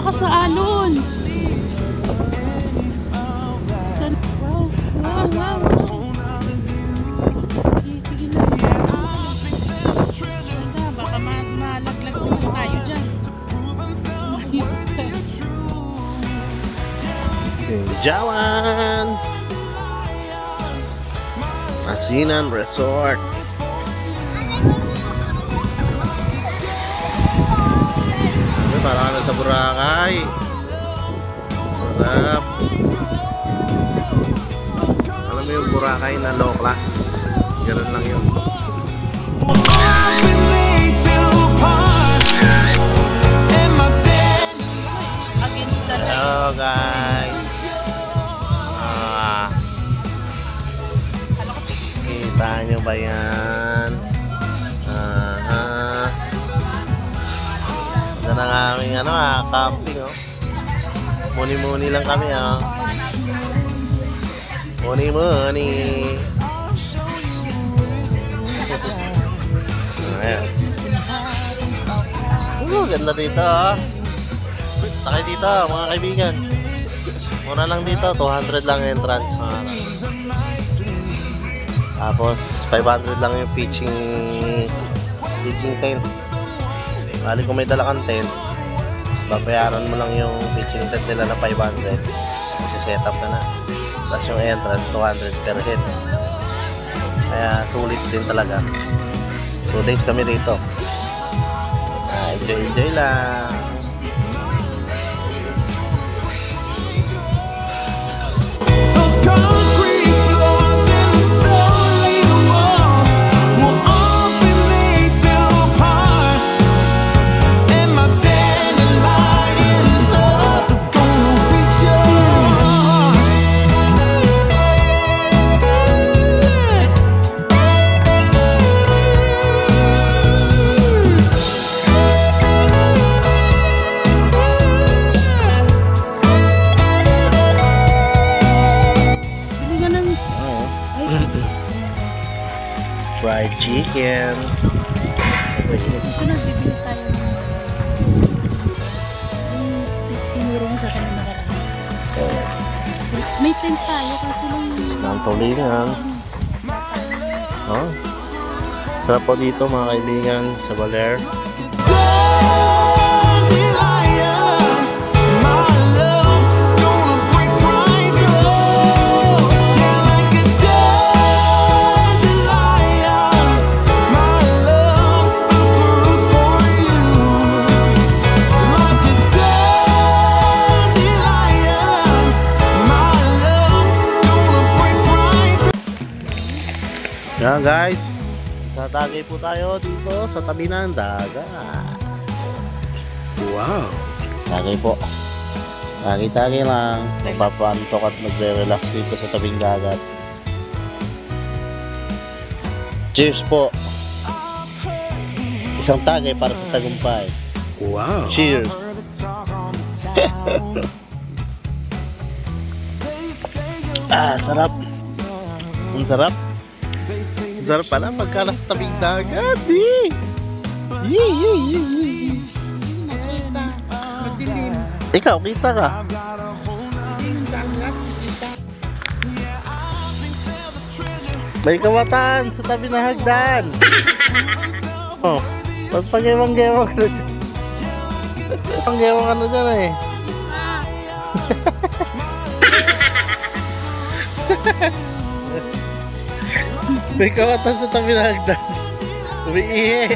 lakas na alon. Wow, wow, wow, wow. Sige na. Baka malaglag naman tayo dyan. Jawan Asinan Resort. Parang na sa Boracay. Sarap. Alam mo yung Boracay na low class. Ganun lang yun. Hello guys. Kita nyo ba yan? Yan ang aming camping, oh. Muni-muni lang kami, oh. Muni-muni. Ayan. Ganda dito, oh. Takay dito, mga kaibigan. Mura lang dito, 200 lang entrance. Tapos 500 lang yung pitching tent. Bali kung may dala kang tent, babayaran mo lang yung pitching tent nila na 500. Kasi set up ka na. Tapos yung entrance 200 per head. Kaya sulit din talaga. 2 days kami rito. Enjoy lang. Fried chicken. Sunod, bibili tayo ng tinuro mo sa akin na nakaraan. May tent tayo kasi lang Isang tulingan. Oh. Sarap po dito mga kaibigan sa Baler. Yan guys, tatagay po tayo dito sa tabi ng dagat. Wow! Tagay po. Tagay-tagay lang. Magpapantok at magre-relax dito sa tabing dagat. Cheers po! Isang tagay para sa tagumpay. Wow! Cheers! Sarap! Ang sarap! Sarap pala magkalas sa tabing dagat, eh! Ikaw, kita ka? May kawatan sa tabi ng hagdan. Oh, pagpag-ewang-gewang ka na dyan. Pag-ewang ka na dyan, eh. May kawatan sa tabi ng hagdan. Umiihi.